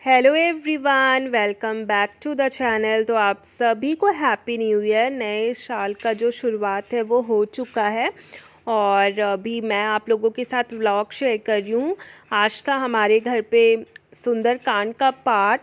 Hello everyone, welcome back to the channel. तो आप सभी को हैप्पी न्यू ईयर। नए साल का जो शुरुआत है वो हो चुका है और अभी मैं आप लोगों के साथ व्लॉग शेयर कर रही हूँ। आज था हमारे घर पे सुंदरकांड का पाठ।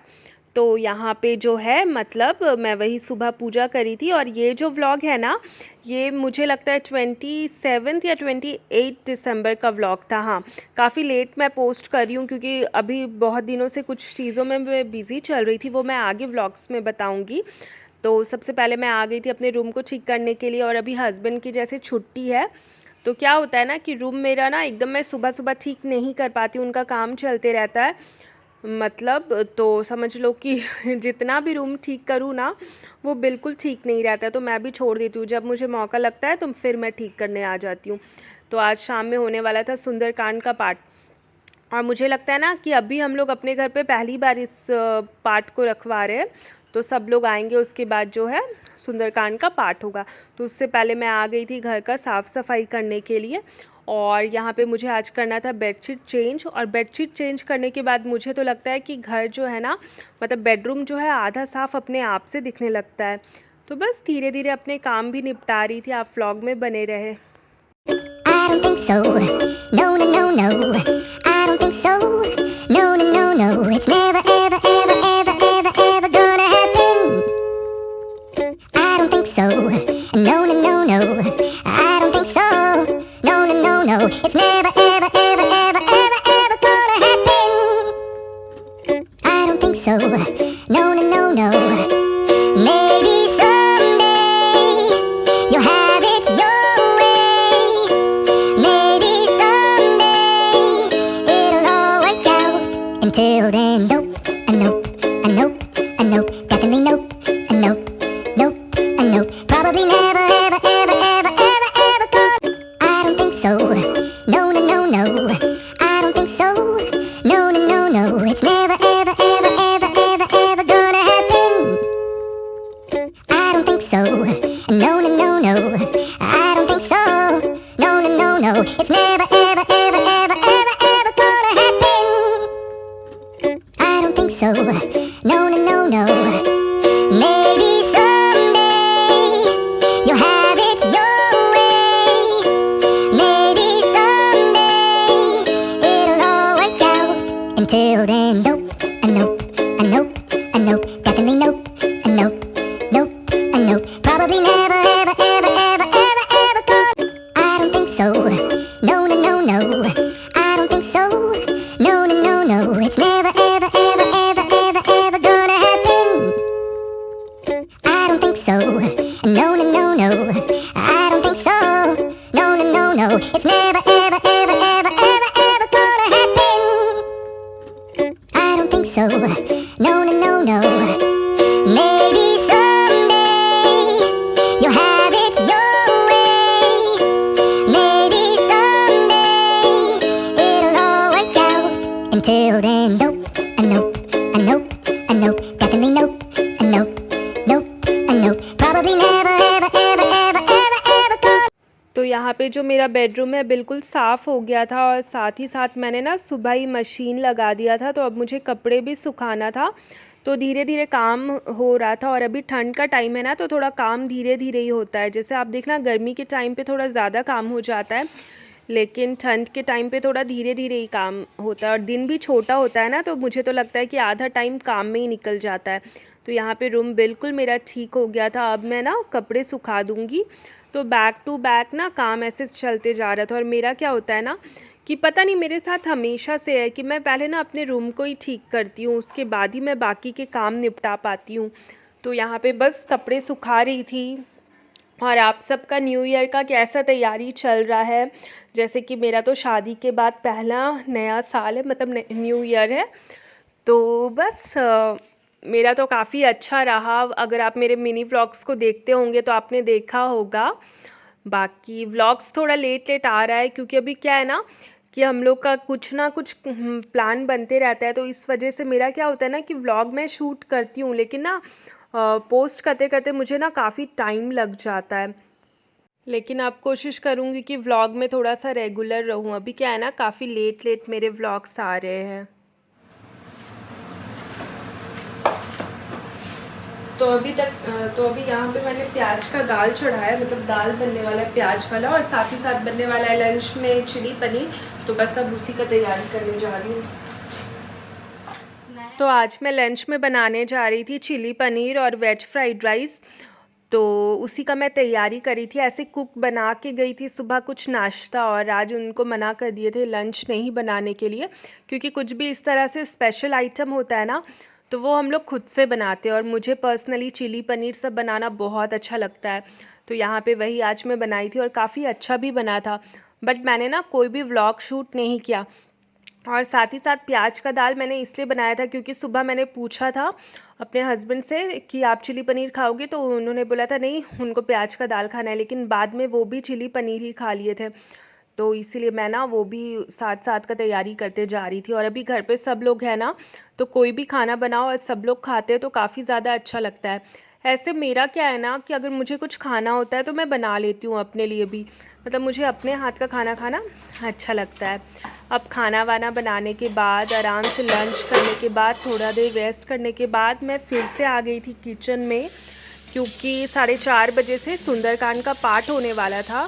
तो यहाँ पे जो है मतलब मैं वही सुबह पूजा करी थी और ये जो व्लॉग है ना, ये मुझे लगता है 27 या 28 दिसंबर का व्लॉग था। हाँ, काफ़ी लेट मैं पोस्ट कर रही हूँ क्योंकि अभी बहुत दिनों से कुछ चीज़ों में मैं बिज़ी चल रही थी, वो मैं आगे व्लॉग्स में बताऊँगी। तो सबसे पहले मैं आ गई थी अपने रूम को ठीक करने के लिए और अभी हस्बैंड की जैसे छुट्टी है तो क्या होता है ना कि रूम मेरा ना एकदम मैं सुबह सुबह ठीक नहीं कर पाती हूँ, उनका काम चलते रहता है। मतलब तो समझ लो कि जितना भी रूम ठीक करूँ ना वो बिल्कुल ठीक नहीं रहता है, तो मैं भी छोड़ देती हूँ। जब मुझे मौका लगता है तो फिर मैं ठीक करने आ जाती हूँ। तो आज शाम में होने वाला था सुंदरकांड का पाठ और मुझे लगता है ना कि अभी हम लोग अपने घर पे पहली बार इस पाठ को रखवा रहे हैं। तो सब लोग आएंगे, उसके बाद जो है सुंदरकांड का पाठ होगा। तो उससे पहले मैं आ गई थी घर का साफ़ सफाई करने के लिए और यहाँ पे मुझे आज करना था बेडशीट चेंज। और बेडशीट चेंज करने के बाद मुझे तो लगता है कि घर जो है ना, मतलब बेडरूम जो है आधा साफ़ अपने आप से दिखने लगता है। तो बस धीरे धीरे अपने काम भी निपटा रही थी। आप व्लॉग में बने रहे। I don't think so. No, no, no, no. I don't think so. No, no, no, no. It's never, ever, ever, ever, ever, ever gonna happen. I don't think so. No, no, no, no. I don't think so. No, no, no, no. It's never, ever, ever, ever, ever, ever gonna happen. I don't think so. No, no, no, no. Maybe someday you'll have it your way. Maybe someday it'll all work out. Until then, nope, a nope, a nope, a nope, definitely nope, a nope, nope, a nope. Probably never, ever, ever, ever, ever, ever gonna. I don't think so. No, no, no, no. I don't think so. No, no, no, no. It's never, ever, ever, ever, ever, ever gonna happen. I don't think so. No, no, no, no. I don't think so. No, no, no, no. It's never, ever, ever, ever, ever, ever gonna happen. I don't think so. No, no, no, no. Maybe someday you'll have it your way. Maybe someday it'll all work out. Until then, nope, a nope, a nope, a nope, definitely nope, a nope, nope, a nope. Probably never, ever, ever, ever, ever, ever gonna. I don't think so. No, no, no, no. I don't think so. No, no, no, no. It's never, ever, ever, ever, ever, ever gonna happen. I don't think so. No, no, no, no. I don't think so. No, no, no, no. It's never, ever, ever, ever, ever, ever gonna happen. I don't think so. No, no, no, no. Maybe someday you'll have it your way. Maybe someday it'll all work out. Until then, nope, a nope, a nope, a nope, definitely nope, a nope, nope, a nope. Probably never, ever, ever, ever, ever, ever gonna. तो यहाँ पे जो मेरा bedroom है बिल्कुल साफ़ हो गया था और साथ ही साथ मैंने ना सुबह ही मशीन लगा दिया था, तो अब मुझे कपड़े भी सुखाना था। तो धीरे धीरे काम हो रहा था और अभी ठंड का टाइम है ना, तो थोड़ा काम धीरे धीरे ही होता है। जैसे आप देखना गर्मी के टाइम पे थोड़ा ज़्यादा काम हो जाता है, लेकिन ठंड के टाइम पे थोड़ा धीरे धीरे ही काम होता है और दिन भी छोटा होता है ना, तो मुझे तो लगता है कि आधा टाइम काम में ही निकल जाता है। तो यहाँ पे रूम बिल्कुल मेरा ठीक हो गया था। अब मैं ना कपड़े सुखा दूँगी। तो बैक टू बैक ना काम ऐसे चलते जा रहा था और मेरा क्या होता है ना कि पता नहीं मेरे साथ हमेशा से है कि मैं पहले ना अपने रूम को ही ठीक करती हूँ, उसके बाद ही मैं बाकी के काम निपटा पाती हूँ। तो यहाँ पे बस कपड़े सुखा रही थी। और आप सबका न्यू ईयर का कैसा तैयारी चल रहा है? जैसे कि मेरा तो शादी के बाद पहला नया साल है, मतलब न्यू ईयर है। तो बस मेरा तो काफ़ी अच्छा रहा। अगर आप मेरे मिनी व्लॉग्स को देखते होंगे तो आपने देखा होगा। बाकी व्लॉग्स थोड़ा लेट लेट आ रहा है क्योंकि अभी क्या है ना कि हम लोग का कुछ ना कुछ प्लान बनते रहता है, तो इस वजह से मेरा क्या होता है ना कि व्लॉग मैं शूट करती हूँ लेकिन ना पोस्ट करते करते मुझे ना काफ़ी टाइम लग जाता है। लेकिन अब कोशिश करूँगी कि व्लॉग में थोड़ा सा रेगुलर रहूँ। अभी क्या है ना काफ़ी लेट लेट मेरे व्लॉग्स आ रहे हैं। तो अभी यहाँ पे मैंने प्याज का दाल चढ़ाया है, मतलब दाल बनने वाला है प्याज वाला, और साथ ही साथ बनने वाला है लंच में चिली पनीर। तो बस अब उसी का तैयारी करने जा रही हूँ। तो आज मैं लंच में बनाने जा रही थी चिली पनीर और वेज फ्राइड राइस। तो उसी का मैं तैयारी करी थी। ऐसे कुक बना के गई थी सुबह कुछ नाश्ता, और आज उनको मना कर दिए थे लंच नहीं बनाने के लिए, क्योंकि कुछ भी इस तरह से स्पेशल आइटम होता है ना, तो वो हम लोग खुद से बनाते हैं। और मुझे पर्सनली चिली पनीर सब बनाना बहुत अच्छा लगता है। तो यहाँ पे वही आज मैं बनाई थी और काफ़ी अच्छा भी बना था। बट मैंने ना कोई भी व्लॉग शूट नहीं किया। और साथ ही साथ प्याज का दाल मैंने इसलिए बनाया था क्योंकि सुबह मैंने पूछा था अपने हस्बैंड से कि आप चिली पनीर खाओगे, तो उन्होंने बोला था नहीं, उनको प्याज का दाल खाना है। लेकिन बाद में वो भी चिली पनीर ही खा लिए थे, तो इसीलिए मैं ना वो भी साथ साथ का तैयारी करते जा रही थी। और अभी घर पे सब लोग हैं ना, तो कोई भी खाना बनाओ और सब लोग खाते हैं तो काफ़ी ज़्यादा अच्छा लगता है। ऐसे मेरा क्या है ना कि अगर मुझे कुछ खाना होता है तो मैं बना लेती हूँ अपने लिए भी, मतलब मुझे अपने हाथ का खाना खाना अच्छा लगता है। अब खाना वाना बनाने के बाद आराम से लंच करने के बाद थोड़ा देर रेस्ट करने के बाद मैं फिर से आ गई थी किचन में, क्योंकि 4:30 बजे से सुंदरकांड का पाठ होने वाला था।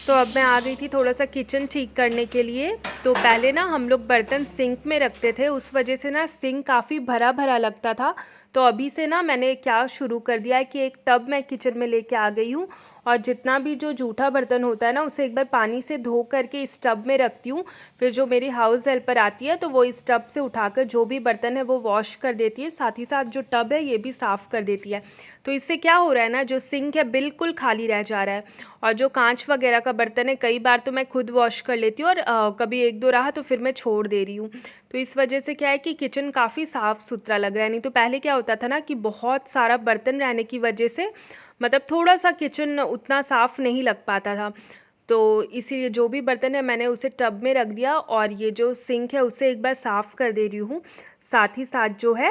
तो अब मैं आ गई थी थोड़ा सा किचन ठीक करने के लिए। तो पहले ना हम लोग बर्तन सिंक में रखते थे, उस वजह से ना सिंक काफ़ी भरा भरा लगता था। तो अभी से ना मैंने क्या शुरू कर दिया है कि एक टब मैं किचन में लेके आ गई हूँ, और जितना भी जो जूठा बर्तन होता है ना उसे एक बार पानी से धो करके इस टब में रखती हूँ। फिर जो मेरी हाउस हेल्पर आती है तो वो इस टब से उठाकर जो भी बर्तन है वो वॉश कर देती है, साथ ही साथ जो टब है ये भी साफ़ कर देती है। तो इससे क्या हो रहा है ना, जो सिंक है बिल्कुल खाली रह जा रहा है। और जो कांच वगैरह का बर्तन है कई बार तो मैं खुद वॉश कर लेती हूँ, और कभी एक दो रहा तो फिर मैं छोड़ दे रही हूँ। तो इस वजह से क्या है कि किचन काफ़ी साफ़ सुथरा लग रहा है। नहीं तो पहले क्या होता था ना कि बहुत सारा बर्तन रहने की वजह से मतलब थोड़ा सा किचन उतना साफ़ नहीं लग पाता था। तो इसीलिए जो भी बर्तन है मैंने उसे टब में रख दिया, और ये जो सिंक है उसे एक बार साफ़ कर दे रही हूँ। साथ ही साथ जो है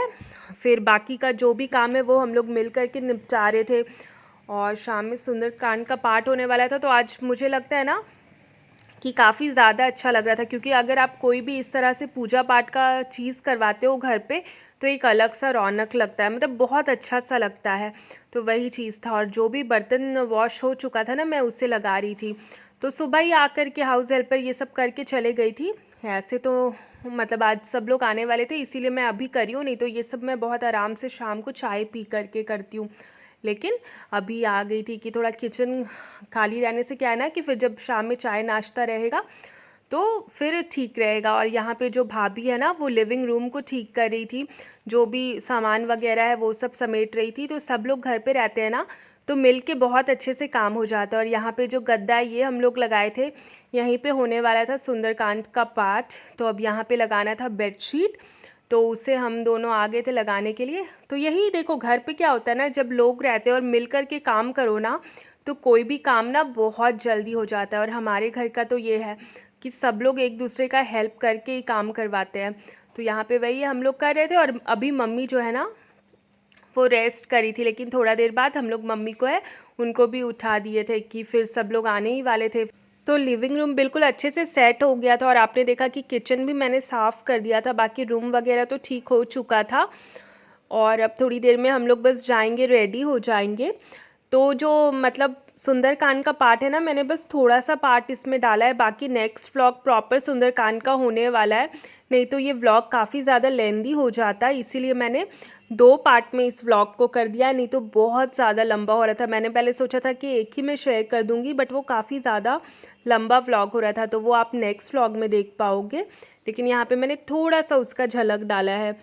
फिर बाकी का जो भी काम है वो हम लोग मिल कर के निपटा रहे थे। और शाम में सुंदरकांड का पाठ होने वाला था, तो आज मुझे लगता है ना कि काफ़ी ज़्यादा अच्छा लग रहा था, क्योंकि अगर आप कोई भी इस तरह से पूजा पाठ का चीज़ करवाते हो घर पे तो एक अलग सा रौनक लगता है, मतलब बहुत अच्छा सा लगता है। तो वही चीज़ था, और जो भी बर्तन वॉश हो चुका था ना मैं उसे लगा रही थी। तो सुबह ही आकर के हाउस हेल्पर ये सब करके चले गई थी। ऐसे तो मतलब आज सब लोग आने वाले थे इसीलिए मैं अभी करी हूँ, नहीं तो ये सब मैं बहुत आराम से शाम को चाय पी करके करती हूँ। लेकिन अभी आ गई थी कि थोड़ा किचन खाली रहने से क्या है ना कि फिर जब शाम में चाय नाश्ता रहेगा तो फिर ठीक रहेगा। और यहाँ पे जो भाभी है ना वो लिविंग रूम को ठीक कर रही थी, जो भी सामान वगैरह है वो सब समेट रही थी। तो सब लोग घर पे रहते हैं ना तो मिल के बहुत अच्छे से काम हो जाता है। और यहाँ पे जो गद्दा है ये हम लोग लगाए थे, यहीं पे होने वाला था सुंदरकांड का पाठ, तो अब यहाँ पे लगाना था बेडशीट, तो उसे हम दोनों आ गए थे लगाने के लिए। तो यही देखो घर पे क्या होता है ना, जब लोग रहते हैं और मिल कर के काम करो ना तो कोई भी काम ना बहुत जल्दी हो जाता है। और हमारे घर का तो ये है कि सब लोग एक दूसरे का हेल्प करके ही काम करवाते हैं। तो यहाँ पे वही हम लोग कर रहे थे, और अभी मम्मी जो है ना वो रेस्ट करी थी, लेकिन थोड़ा देर बाद हम लोग मम्मी को है उनको भी उठा दिए थे कि फिर सब लोग आने ही वाले थे। तो लिविंग रूम बिल्कुल अच्छे से सेट हो गया था, और आपने देखा कि किचन भी मैंने साफ़ कर दिया था, बाकी रूम वगैरह तो ठीक हो चुका था। और अब थोड़ी देर में हम लोग बस जाएंगे, रेडी हो जाएंगे। तो जो मतलब सुंदरकांड का पार्ट है ना, मैंने बस थोड़ा सा पार्ट इसमें डाला है, बाकी नेक्स्ट व्लॉग प्रॉपर सुंदरकांड का होने वाला है। नहीं तो ये व्लॉग काफ़ी ज़्यादा लेंदी हो जाता है, इसीलिए मैंने 2 पार्ट में इस व्लॉग को कर दिया, नहीं तो बहुत ज़्यादा लंबा हो रहा था। मैंने पहले सोचा था कि एक ही में शेयर कर दूँगी, बट वो काफ़ी ज़्यादा लंबा व्लॉग हो रहा था, तो वो आप नेक्स्ट व्लॉग में देख पाओगे। लेकिन यहाँ पे मैंने थोड़ा सा उसका झलक डाला है।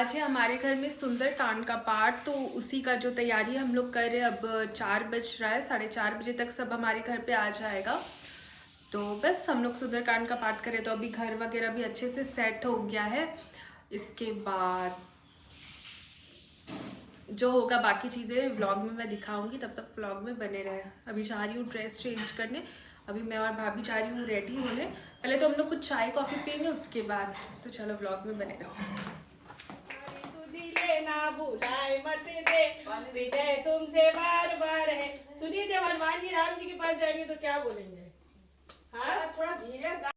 आज है हमारे घर में सुंदरकांड का पाठ, तो उसी का जो तैयारी हम लोग कर रहे हैं। अब 4 बज रहा है, 4:30 बजे तक सब हमारे घर पे आ जाएगा। तो बस हम लोग सुंदरकांड का पाठ करें, तो अभी घर वगैरह भी अच्छे से सेट हो गया है। इसके बाद जो होगा बाकी चीज़ें व्लॉग में मैं दिखाऊंगी, तब तक व्लॉग में बने रहे। अभी जा रही हूँ ड्रेस चेंज करने, अभी मैं और भाभी जा रही हूँ रेडी होने। पहले तो हम लोग कुछ चाय कॉफ़ी पियेंगे, उसके बाद तो चलो व्लॉग में बने रहो। ना भुलाए मत दे, विजय तुमसे बार बार है। सुनिए, जब हनुमान जी राम जी के पास जाएंगे तो क्या बोलेंगे? हाँ, थोड़ा धीरे गा